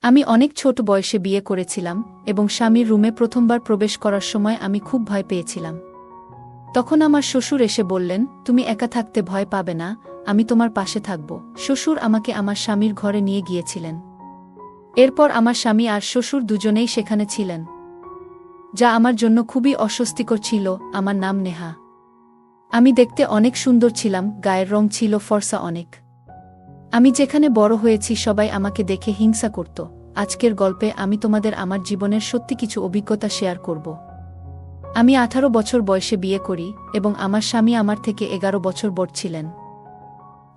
আমি অনেক ছোট বয়সে বিয়ে করেছিলাম এবং স্বামীর রুমে প্রথমবার প্রবেশ করার সময় আমি খুব ভয় পেয়েছিলাম। তখন আমার শ্বশুর এসে বললেন, তুমি একা থাকতে ভয় পাবে না, আমি তোমার পাশে থাকব। শ্বশুর আমাকে আমার স্বামীর ঘরে নিয়ে গিয়েছিলেন। এরপর আমার স্বামী আর শ্বশুর দুজনেই সেখানে ছিলেন, যা আমার জন্য খুবই অস্বস্তিকর ছিল। আমার নাম নেহা। আমি দেখতে অনেক সুন্দর ছিলাম, গায়ের রং ছিল ফর্সা অনেক। আমি যেখানে বড় হয়েছি সবাই আমাকে দেখে হিংসা করত। আজকের গল্পে আমি তোমাদের আমার জীবনের সত্যি কিছু অভিজ্ঞতা শেয়ার করব। আমি 18 বছর বয়সে বিয়ে করি এবং আমার স্বামী আমার থেকে 11 বছর বড় ছিলেন।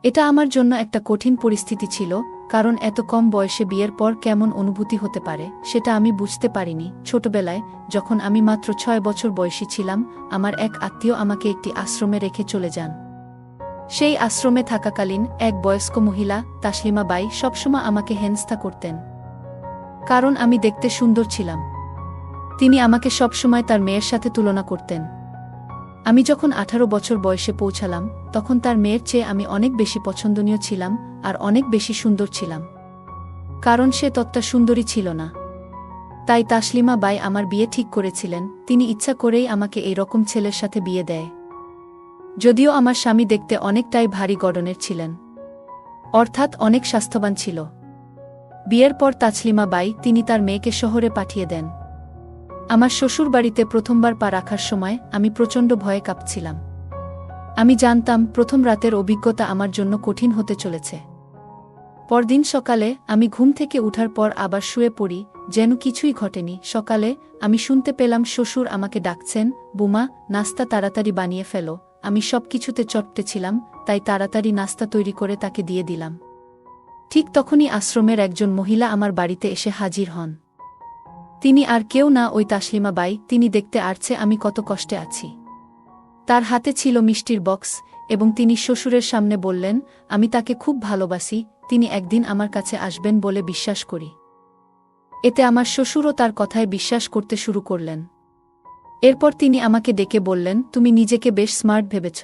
এটা আমার জন্য একটা কঠিন পরিস্থিতি ছিল, কারণ এত কম বয়সে বিয়ের পর কেমন অনুভূতি হতে পারে সেটা আমি বুঝতে পারিনি। ছোটবেলায় যখন আমি মাত্র 6 বছর বয়সী ছিলাম, আমার এক আত্মীয় আমাকে একটি আশ্রমে রেখে চলে যান। সেই আশ্রমে থাকাকালীন এক বয়স্ক মহিলা, তাসলিমা বাই, সবসময় আমাকে হেনস্থা করতেন, কারণ আমি দেখতে সুন্দর ছিলাম। তিনি আমাকে সবসময় তার মেয়ের সাথে তুলনা করতেন। আমি যখন 18 বছর বয়সে পৌঁছালাম, তখন তার মেয়ের চেয়ে আমি অনেক বেশি পছন্দনীয় ছিলাম আর অনেক বেশি সুন্দর ছিলাম, কারণ সে ততটা সুন্দরী ছিল না। তাই তাসলিমা বাই আমার বিয়ে ঠিক করেছিলেন। তিনি ইচ্ছা করেই আমাকে এই রকম ছেলের সাথে বিয়ে দেয়। যদিও আমার স্বামী দেখতে অনেকটাই ভারী গড়নের ছিলেন, অর্থাৎ অনেক স্বাস্থ্যবান ছিল। বিয়ের পর তাসলিমা বাই তিনি তার মেয়েকে শহরে পাঠিয়ে দেন। আমার শ্বশুর বাড়িতে প্রথমবার পা রাখার সময় আমি প্রচণ্ড ভয়ে কাঁপছিলাম। আমি জানতাম প্রথম রাতের অভিজ্ঞতা আমার জন্য কঠিন হতে চলেছে। পরদিন সকালে আমি ঘুম থেকে উঠার পর আবার শুয়ে পড়ি, যেন কিছুই ঘটেনি। সকালে আমি শুনতে পেলাম শ্বশুর আমাকে ডাকছেন, বুমা, নাস্তা তাড়াতাড়ি বানিয়ে ফেলো। আমি সবকিছুতে চটতে ছিলাম, তাই তাড়াতাড়ি নাস্তা তৈরি করে তাকে দিয়ে দিলাম। ঠিক তখনই আশ্রমের একজন মহিলা আমার বাড়িতে এসে হাজির হন। তিনি আর কেউ না, ওই তাসলিমা বাই। তিনি দেখতে আসছে আমি কত কষ্টে আছি। তার হাতে ছিল মিষ্টির বক্স এবং তিনি শ্বশুরের সামনে বললেন, আমি তাকে খুব ভালোবাসি, তিনি একদিন আমার কাছে আসবেন বলে বিশ্বাস করি। এতে আমার শ্বশুরও তার কথায় বিশ্বাস করতে শুরু করলেন। এরপর তিনি আমাকে ডেকে বললেন, তুমি নিজেকে বেশ স্মার্ট ভেবেছ।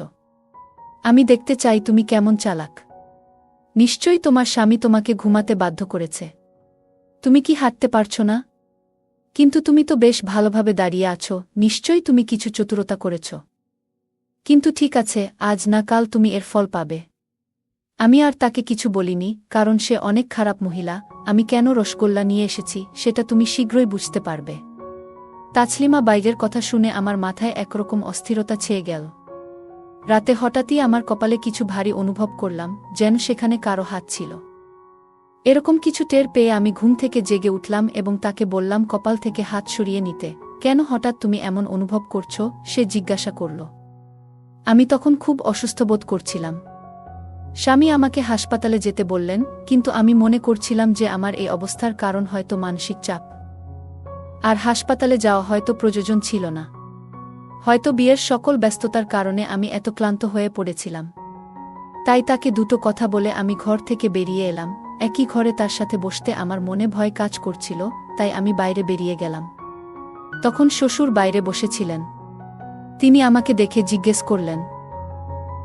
আমি দেখতে চাই তুমি কেমন চালাক। নিশ্চয়ই তোমার স্বামী তোমাকে ঘুমাতে বাধ্য করেছে। তুমি কি হাঁটতে পারছো না? কিন্তু তুমি তো বেশ ভালোভাবে দাঁড়িয়ে আছো, নিশ্চয়ই তুমি কিছু চতুরতা করেছ। কিন্তু ঠিক আছে, আজ না কাল তুমি এর ফল পাবে। আমি আর তাকে কিছু বলিনি, কারণ সে অনেক খারাপ মহিলা। আমি কেন রসগোল্লা নিয়ে এসেছি সেটা তুমি শীঘ্রই বুঝতে পারবে। তাসলিমা বাইরের কথা শুনে আমার মাথায় একরকম অস্থিরতা ছেয়ে গেল। রাতে হঠাৎই আমার কপালে কিছু ভারী অনুভব করলাম, যেন সেখানে কারো হাত ছিল। এরকম কিছু টের পেয়ে আমি ঘুম থেকে জেগে উঠলাম এবং তাকে বললাম কপাল থেকে হাত সরিয়ে নিতে। কেন হঠাৎ তুমি এমন অনুভব করছো? সে জিজ্ঞাসা করল। আমি তখন খুব অসুস্থ বোধ করছিলাম। স্বামী আমাকে হাসপাতালে যেতে বললেন, কিন্তু আমি মনে করছিলাম যে আমার এই অবস্থার কারণ হয়তো মানসিক চাপ, আর হাসপাতালে যাওয়া হয়তো প্রয়োজন ছিল না। হয়তো বিয়ের সকল ব্যস্ততার কারণে আমি এত ক্লান্ত হয়ে পড়েছিলাম। তাই তাকে দুটো কথা বলে আমি ঘর থেকে বেরিয়ে এলাম। একই ঘরে তার সাথে বসতে আমার মনে ভয় কাজ করছিল, তাই আমি বাইরে বেরিয়ে গেলাম। তখন শ্বশুর বাইরে বসেছিলেন। তিনি আমাকে দেখে জিজ্ঞেস করলেন,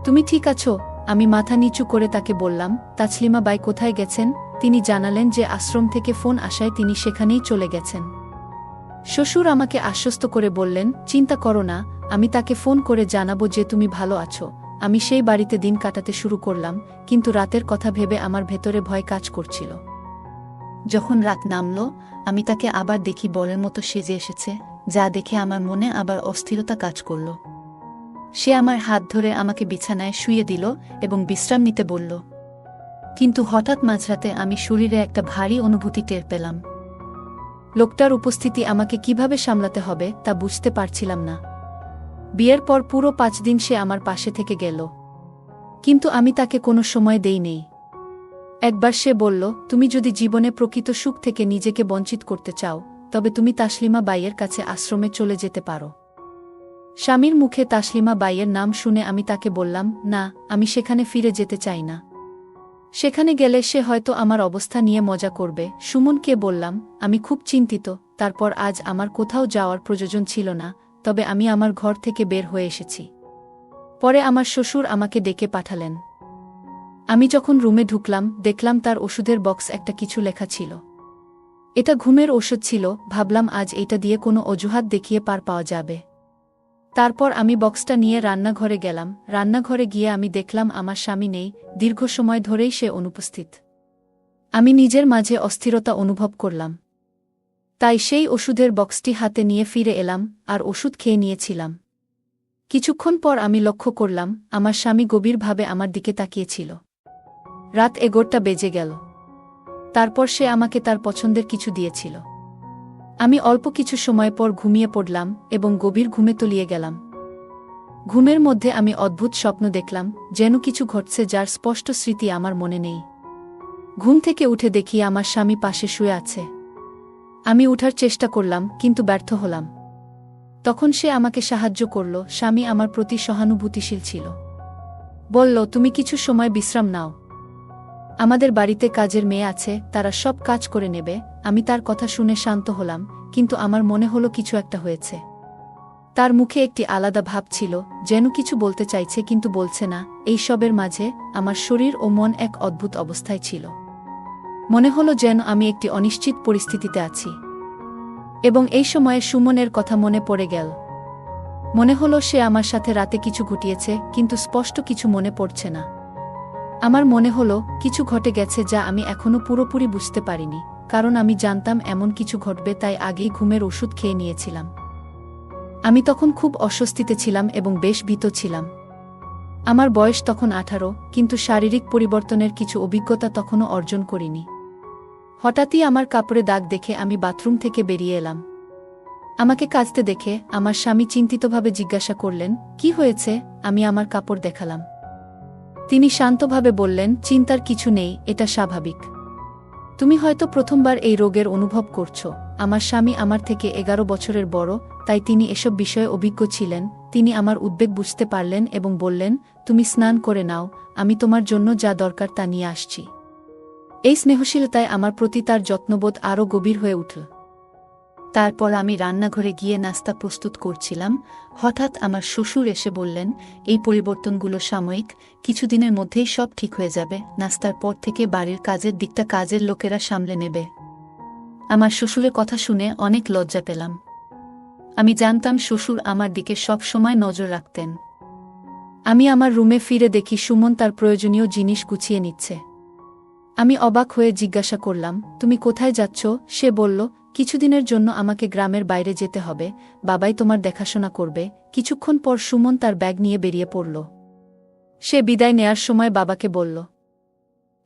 তুমি ঠিক আছো? আমি মাথা নিচু করে তাকে বললাম, তাসলিমা বাই কোথায় গেছেন? তিনি জানালেন যে আশ্রম থেকে ফোন আসায় তিনি সেখানেই চলে গেছেন। শ্বশুর আমাকে আশ্বস্ত করে বললেন, চিন্তা করো না, আমি তাকে ফোন করে জানাবো যে তুমি ভালো আছো। আমি সেই বাড়িতে দিন কাটাতে শুরু করলাম, কিন্তু রাতের কথা ভেবে আমার ভেতরে ভয় কাজ করছিল। যখন রাত নামল, আমি তাকে আবার দেখি বলের মতো সেজে এসেছে, যা দেখে আমার মনে আবার অস্থিরতা কাজ করল। সে আমার হাত ধরে আমাকে বিছানায় শুইয়ে দিল এবং বিশ্রাম নিতে বলল। কিন্তু হঠাৎ মাঝরাতে আমি শরীরে একটা ভারী অনুভূতি টের পেলাম। লোকটার উপস্থিতি আমাকে কিভাবে সামলাতে হবে তা বুঝতে পারছিলাম না। বিয়ের পর পুরো 5 দিন সে আমার পাশে থেকে গেল, কিন্তু আমি তাকে কোনো সময় দেই নেই। একবার সে বলল, তুমি যদি জীবনে প্রকৃত সুখ থেকে নিজেকে বঞ্চিত করতে চাও, তবে তুমি তাসলিমা বাইয়ের কাছে আশ্রমে চলে যেতে পারো। স্বামীর মুখে তাসলিমা বাইয়ের নাম শুনে আমি তাকে বললাম, না, আমি সেখানে ফিরে যেতে চাই না। সেখানে গেলে সে হয়তো আমার অবস্থা নিয়ে মজা করবে। সুমনকে বললাম, আমি খুব চিন্তিত। তারপর আজ আমার কোথাও যাওয়ার প্রয়োজন ছিল না, তবে আমি আমার ঘর থেকে বের হয়ে এসেছি। পরে আমার শ্বশুর আমাকে ডেকে পাঠালেন। আমি যখন রুমে ঢুকলাম, দেখলাম তার ওষুধের বক্স একটা কিছু লেখা ছিল। এটা ঘুমের ওষুধ ছিল, ভাবলাম আজ এটা দিয়ে কোনো অজুহাত দেখিয়ে পার পাওয়া যাবে। তারপর আমি বক্সটা নিয়ে রান্নাঘরে গেলাম। রান্নাঘরে গিয়ে আমি দেখলাম আমার স্বামী নেই, দীর্ঘ সময় ধরেই সে অনুপস্থিত। আমি নিজের মাঝে অস্থিরতা অনুভব করলাম। তাই সেই ওষুধের বক্সটি হাতে নিয়ে ফিরে এলাম আর ওষুধ খেয়ে নিয়েছিলাম। কিছুক্ষণ পর আমি লক্ষ্য করলাম আমার স্বামী গভীরভাবে আমার দিকে তাকিয়েছিল। রাত 11টা বেজে গেল। তারপর সে আমাকে তার পছন্দের কিছু দিয়েছিল। আমি অল্প কিছু সময় পর ঘুমিয়ে পড়লাম এবং গভীর ঘুমে তলিয়ে গেলাম। ঘুমের মধ্যে আমি অদ্ভুত স্বপ্ন দেখলাম, যেন কিছু ঘটছে যার স্পষ্ট স্মৃতি আমার মনে নেই। ঘুম থেকে উঠে দেখি আমার স্বামী পাশে শুয়ে আছে। আমি উঠার চেষ্টা করলাম, কিন্তু ব্যর্থ হলাম। তখন সে আমাকে সাহায্য করল। স্বামী আমার প্রতি সহানুভূতিশীল ছিল। বলল, তুমি কিছু সময় বিশ্রাম নাও। আমাদের বাড়িতে কাজের মেয়ে আছে, তারা সব কাজ করে নেবে। আমি তার কথা শুনে শান্ত হলাম, কিন্তু আমার মনে হলো কিছু একটা হয়েছে। তার মুখে একটি আলাদা ভাব ছিল, যেন কিছু বলতে চাইছে কিন্তু বলছে না। এই সবের মাঝে আমার শরীর ও মন এক অদ্ভুত অবস্থায় ছিল। মনে হলো যেন আমি একটি অনিশ্চিত পরিস্থিতিতে আছি। এবং এই সময়ে সুমনের কথা মনে পড়ে গেল। মনে হলো সে আমার সাথে রাতে কিছু ঘটিয়েছে, কিন্তু স্পষ্ট কিছু মনে পড়ছে না। আমার মনে হলো কিছু ঘটে গেছে যা আমি এখনো পুরোপুরি বুঝতে পারিনি, কারণ আমি জানতাম এমন কিছু ঘটবে, তাই আগেই ঘুমের ওষুধ খেয়ে নিয়েছিলাম। আমি তখন খুব অস্বস্তিতে ছিলাম এবং বেশ ভীত ছিলাম। আমার বয়স তখন 18, কিন্তু শারীরিক পরিবর্তনের কিছু অভিজ্ঞতা তখনও অর্জন করিনি। হঠাৎই আমার কাপড়ে দাগ দেখে আমি বাথরুম থেকে বেরিয়ে এলাম। আমাকে কাচতে দেখে আমার স্বামী চিন্তিতভাবে জিজ্ঞাসা করলেন, কি হয়েছে? আমি আমার কাপড় দেখালাম। তিনি শান্তভাবে বললেন, চিন্তার কিছু নেই, এটা স্বাভাবিক। তুমি হয়তো প্রথমবার এই রোগের অনুভব করছো। আমার স্বামী আমার থেকে 11 বছরের বড়, তাই তিনি এসব বিষয়ে অভিজ্ঞ ছিলেন। তিনি আমার উদ্বেগ বুঝতে পারলেন এবং বললেন, তুমি স্নান করে নাও, আমি তোমার জন্য যা দরকার তা নিয়ে আসছি। এই স্নেহশীলতায় আমার প্রতি তার যত্নবোধ আরও গভীর হয়ে উঠল। তারপর আমি রান্নাঘরে গিয়ে নাস্তা প্রস্তুত করছিলাম। হঠাৎ আমার শ্বশুর এসে বললেন, এই পরিবর্তনগুলো সাময়িক, কিছুদিনের মধ্যেই সব ঠিক হয়ে যাবে। নাস্তার পর থেকে বাড়ির কাজের দিকটা কাজের লোকেরা সামলে নেবে। আমার শ্বশুরের কথা শুনে অনেক লজ্জা পেলাম। আমি জানতাম শ্বশুর আমার দিকে সব সময় নজর রাখতেন। আমি আমার রুমে ফিরে দেখি সুমন তার প্রয়োজনীয় জিনিস গুছিয়ে নিচ্ছে। আমি অবাক হয়ে জিজ্ঞাসা করলাম, তুমি কোথায় যাচ্ছ? সে বলল, কিছুদিনের জন্য আমাকে গ্রামের বাইরে যেতে হবে, বাবাই তোমার দেখাশোনা করবে। কিছুক্ষণ পর সুমন তার ব্যাগ নিয়ে বেরিয়ে পড়ল। সে বিদায় নেয়ার সময় বাবাকে বলল,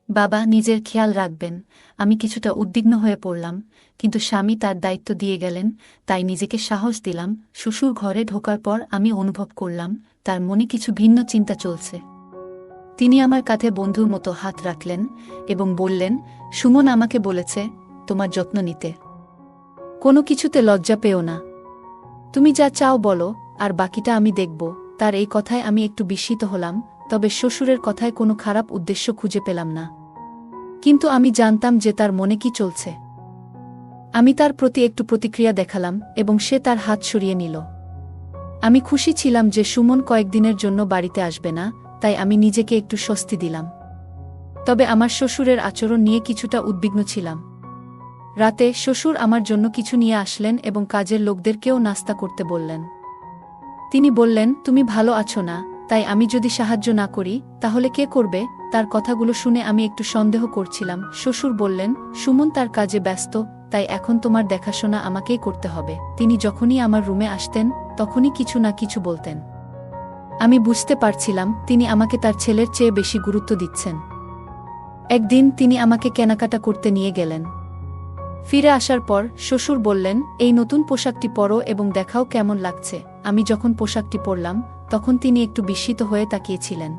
বাবা, নিজের খেয়াল রাখবেন। আমি কিছুটা উদ্বিগ্ন হয়ে পড়লাম, কিন্তু স্বামী তার দায়িত্ব দিয়ে গেলেন, তাই নিজেকে সাহস দিলাম। শ্বশুর ঘরে ঢোকার পর আমি অনুভব করলাম তার মনে কিছু ভিন্ন চিন্তা চলছে। তিনি আমার কাঁধে বন্ধুর মতো হাত রাখলেন এবং বললেন, সুমন আমাকে বলেছে তোমার যত্ন নিতে। কোনো কিছুতে লজ্জা পেও না। তুমি যা চাও বলো, আর বাকিটা আমি দেখব। তার এই কথায় আমি একটু বিস্মিত হলাম, তবে শ্বশুরের কথায় কোনো খারাপ উদ্দেশ্য খুঁজে পেলাম না। কিন্তু আমি জানতাম যে তার মনে কি চলছে। আমি তার প্রতি একটু প্রতিক্রিয়া দেখালাম এবং সে তার হাত সরিয়ে নিল। আমি খুশি ছিলাম যে সুমন কয়েকদিনের জন্য বাড়িতে আসবে না, তাই আমি নিজেকে একটু স্বস্তি দিলাম। তবে আমার শ্বশুরের আচরণ নিয়ে কিছুটা উদ্বিগ্ন ছিলাম। রাতে শ্বশুর আমার জন্য কিছু নিয়ে আসলেন এবং কাজের লোকদেরকেও নাস্তা করতে বললেন। তিনি বললেন, তুমি ভালো আছো না, তাই আমি যদি সাহায্য না করি তাহলে কে করবে? তার কথাগুলো শুনে আমি একটু সন্দেহ করছিলাম। শ্বশুর বললেন, সুমন তার কাজে ব্যস্ত, তাই এখন তোমার দেখাশোনা আমাকেই করতে হবে। তিনি যখনই আমার রুমে আসতেন তখনই কিছু না কিছু বলতেন। আমি বুঝতে পারছিলাম তিনি আমাকে তার ছেলের চেয়ে বেশি গুরুত্ব দিচ্ছেন। একদিন তিনি আমাকে কেনাকাটা করতে নিয়ে গেলেন। ফিরে আসার পর শ্বশুর বললেন, এই নতুন পোশাকটি পরো এবং দেখাও কেমন লাগছে। আমি যখন পোশাকটি পরলাম তখন তিনি একটু বিস্মিত হয়ে তাকিয়েছিলেন।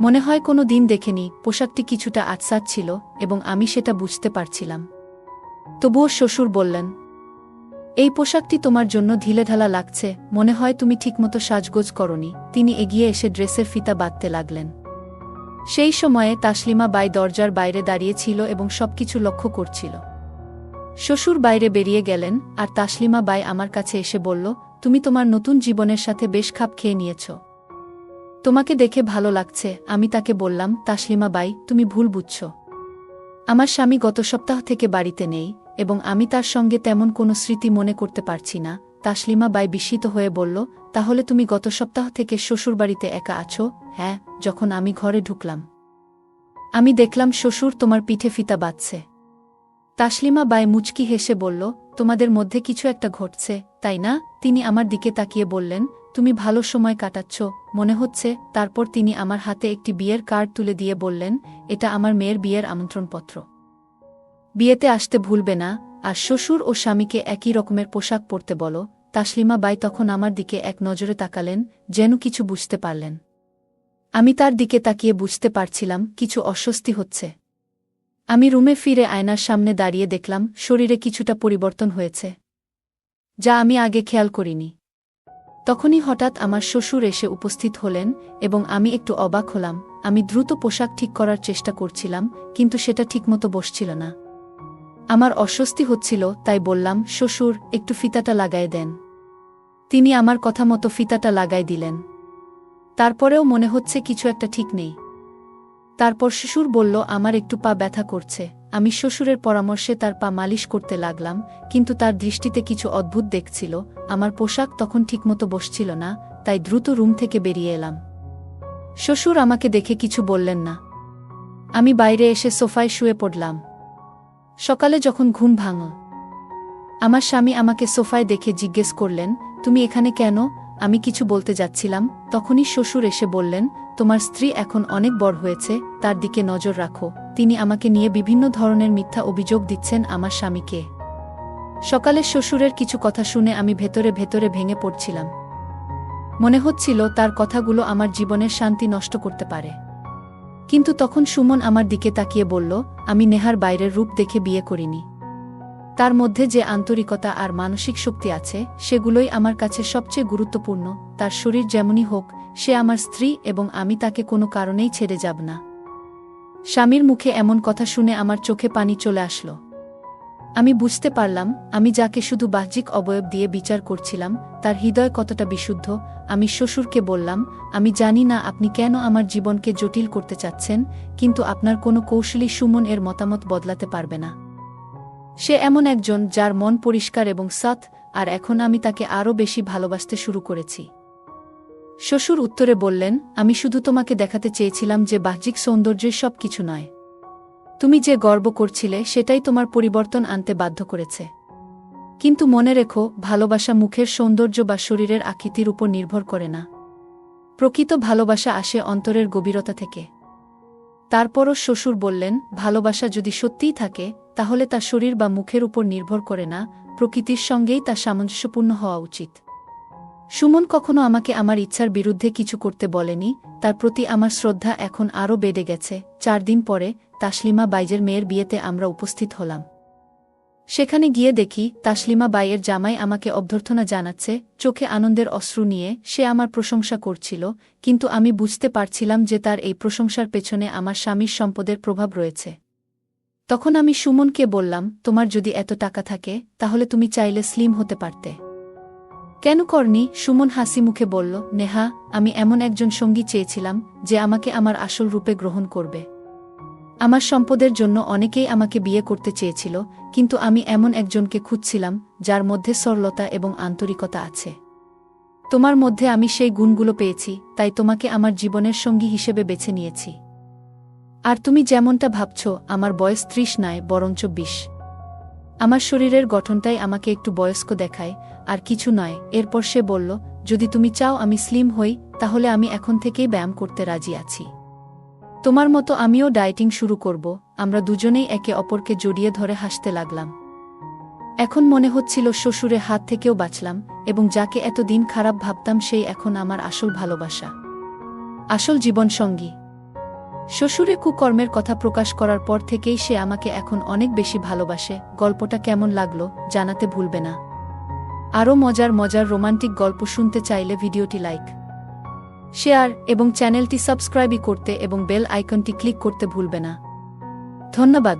মনে হয় কোনো দিন দেখেনি। পোশাকটি কিছুটা আটসাট ছিল এবং আমি সেটা বুঝতে পারছিলাম। তবুও শ্বশুর বললেন, এই পোশাকটি তোমার জন্য ঢিলেঢালা লাগছে, মনে হয় তুমি ঠিকমতো সাজগোজ করনি। তিনি এগিয়ে এসে ড্রেসের ফিতা বাঁধতে লাগলেন। সেই সময়ে তাসলিমা বাই দরজার বাইরে দাঁড়িয়ে ছিল এবং সবকিছু লক্ষ্য করছিল। শ্বশুর বাইরে বেরিয়ে গেলেন আর তাসলিমা বাই আমার কাছে এসে বলল, তুমি তোমার নতুন জীবনের সাথে বেশ খাপ খেয়ে নিয়েছ। তোমাকে দেখে ভালো লাগছে। আমি তাকে বললাম, তাসলিমা বাই, তুমি ভুল বুঝছ। আমার স্বামী গত সপ্তাহ থেকে বাড়িতে নেই এবং আমি তার সঙ্গে তেমন কোনো স্মৃতি মনে করতে পারছি না। তাসলিমা বাই বিস্মিত হয়ে বলল, তাহলে তুমি গত সপ্তাহ থেকে শ্বশুরবাড়িতে একা আছো? হ্যাঁ, যখন আমি ঘরে ঢুকলাম আমি দেখলাম শ্বশুর তোমার পিঠে ফিতা বাঁধছে। তাসলিমা বাই মুচকি হেসে বলল, তোমাদের মধ্যে কিছু একটা ঘটছে, তাই না? তিনি আমার দিকে তাকিয়ে বললেন, তুমি ভালো সময় কাটাচ্ছ মনে হচ্ছে। তারপর তিনি আমার হাতে একটি বিয়ের কার্ড তুলে দিয়ে বললেন, এটা আমার মেয়ের বিয়ের আমন্ত্রণপত্র। বিয়েতে আসতে ভুলবে না, আর শ্বশুর ও স্বামীকে একই রকমের পোশাক পরতে বলো। তাসলিমা বাই তখন আমার দিকে এক নজরে তাকালেন, যেন কিছু বুঝতে পারলেন। আমি তার দিকে তাকিয়ে বুঝতে পারছিলাম কিছু অস্বস্তি হচ্ছে। আমি রুমে ফিরে আয়নার সামনে দাঁড়িয়ে দেখলাম শরীরে কিছুটা পরিবর্তন হয়েছে, যা আমি আগে খেয়াল করিনি। তখনই হঠাৎ আমার শ্বশুর এসে উপস্থিত হলেন এবং আমি একটু অবাক হলাম। আমি দ্রুত পোশাক ঠিক করার চেষ্টা করছিলাম, কিন্তু সেটা ঠিকমতো বসছিল না। আমার অস্বস্তি হচ্ছিল, তাই বললাম, শ্বশুর, একটু ফিতাটা লাগায় দেন। তিনি আমার কথা মতো ফিতাটা লাগাই দিলেন। তারপরেও মনে হচ্ছে কিছু একটা ঠিক নেই। তারপর শ্বশুর বলল, আমার একটু পা ব্যথা করছে। আমি শ্বশুরের পরামর্শে তার পা মালিশ করতে লাগলাম, কিন্তু তার দৃষ্টিতে কিছু অদ্ভুত দেখছিল। আমার পোশাক তখন ঠিকমতো বসছিল না, তাই দ্রুত রুম থেকে বেরিয়ে এলাম। শ্বশুর আমাকে দেখে কিছু বললেন না। আমি বাইরে এসে সোফায় শুয়ে পড়লাম। সকালে যখন ঘুম ভাঙল, আমার স্বামী আমাকে সোফায় দেখে জিজ্ঞেস করলেন, তুমি এখানে কেন? আমি কিছু বলতে যাচ্ছিলাম, তখনই শ্বশুর এসে বললেন, তোমার স্ত্রী এখন অনেক বড় হয়েছে, তার দিকে নজর রাখো। তিনি আমাকে নিয়ে বিভিন্ন ধরনের মিথ্যা অভিযোগ দিচ্ছেন আমার স্বামীকে। সকালে শ্বশুরের কিছু কথা শুনে আমি ভেতরে ভেতরে ভেঙে পড়ছিলাম। মনে হচ্ছিল তার কথাগুলো আমার জীবনের শান্তি নষ্ট করতে পারে। কিন্তু তখন সুমন আমার দিকে তাকিয়ে বলল, আমি নেহার বাইরের রূপ দেখে বিয়ে করিনি। তার মধ্যে যে আন্তরিকতা আর মানসিক শক্তি আছে, সেগুলোই আমার কাছে সবচেয়ে গুরুত্বপূর্ণ। তার শরীর যেমনই হোক, সে আমার স্ত্রী এবং আমি তাকে কোনো কারণেই ছেড়ে যাব না। স্বামীর মুখে এমন কথা শুনে আমার চোখে পানি চলে আসলো। আমি বুঝতে পারলাম, আমি যাকে শুধু বাহ্যিক অবয়ব দিয়ে বিচার করছিলাম, তার হৃদয় কতটা বিশুদ্ধ। আমি শ্বশুরকে বললাম, আমি জানি না আপনি কেন আমার জীবনকে জটিল করতে চাচ্ছেন, কিন্তু আপনার কোনো কৌশলী সুমন এর মতামত বদলাতে পারবে না। সে এমন একজন যার মন পরিষ্কার এবং সৎ, আর এখন আমি তাকে আরও বেশি ভালোবাসতে শুরু করেছি। শ্বশুর উত্তরে বললেন, আমি শুধু তোমাকে দেখাতে চেয়েছিলাম যে বাহ্যিক সৌন্দর্যই সব কিছু নয়। তুমি যে গর্ব করছিলে সেটাই তোমার পরিবর্তন আনতে বাধ্য করেছে। কিন্তু মনে রেখো, ভালোবাসা মুখের সৌন্দর্য বা শরীরের আকৃতির উপর নির্ভর করে না। প্রকৃত ভালোবাসা আসে অন্তরের গভীরতা থেকে। তারপরও শ্বশুর বললেন, ভালোবাসা যদি সত্যিই থাকে, তাহলে তা শরীর বা মুখের উপর নির্ভর করে না, প্রকৃতির সঙ্গেই তা সামঞ্জস্যপূর্ণ হওয়া উচিত। সুমন কখনো আমাকে আমার ইচ্ছার বিরুদ্ধে কিছু করতে বলেনি, তার প্রতি আমার শ্রদ্ধা এখন আরও বেড়ে গেছে। 4 দিন পরে তাসলিমা বাইজের মেয়ের বিয়েতে আমরা উপস্থিত হলাম। সেখানে গিয়ে দেখি তাসলিমা বাইয়ের জামাই আমাকে অভ্যর্থনা জানাচ্ছে, চোখে আনন্দের অশ্রু নিয়ে সে আমার প্রশংসা করছিল, কিন্তু আমি বুঝতে পারছিলাম যে তার এই প্রশংসার পেছনে আমার স্বামীর সম্পদের প্রভাব রয়েছে। তখন আমি সুমনকে বললাম, তোমার যদি এত টাকা থাকে, তাহলে তুমি চাইলে স্লিম হতে পারতে। কেন করনি? সুমন হাসি মুখে বলল, নেহা, আমি এমন একজন সঙ্গী চেয়েছিলাম যে আমাকে আমার আসল রূপে গ্রহণ করবে। আমার সম্পদের জন্য অনেকেই আমাকে বিয়ে করতে চেয়েছিল, কিন্তু আমি এমন একজনকে খুঁজছিলাম যার মধ্যে সরলতা এবং আন্তরিকতা আছে। তোমার মধ্যে আমি সেই গুণগুলো পেয়েছি, তাই তোমাকে আমার জীবনের সঙ্গী হিসেবে বেছে নিয়েছি। আর তুমি যেমনটা ভাবছ, আমার বয়স 30 নয়, বরঞ্চ 20। আমার শরীরের গঠনটাই আমাকে একটু বয়স্ক দেখায়, আর কিছু নয়। এরপর সে বলল, যদি তুমি চাও আমি স্লিম হই, তাহলে আমি এখন থেকেই ব্যায়াম করতে রাজি আছি। তোমার মতো আমিও ডায়েটিং শুরু করব। আমরা দুজনেই একে অপরকে জড়িয়ে ধরে হাসতে লাগলাম। এখন মনে হচ্ছিল শ্বশুরের হাত থেকেও বাঁচলাম, এবং যাকে এতদিন খারাপ ভাবতাম সেই এখন আমার আসল ভালোবাসা, আসল জীবনসঙ্গী। শ্বশুরের কুকর্মের কথা প্রকাশ করার পর থেকেই সে আমাকে এখন অনেক বেশি ভালোবাসে। গল্পটা কেমন লাগলো জানাতে ভুলবে না। আরও মজার মজার রোমান্টিক গল্প শুনতে চাইলে ভিডিওটি লাইক, শেয়ার এবং চ্যানেলটি সাবস্ক্রাইব করতে এবং বেল আইকনটি ক্লিক করতে ভুলবে না। ধন্যবাদ।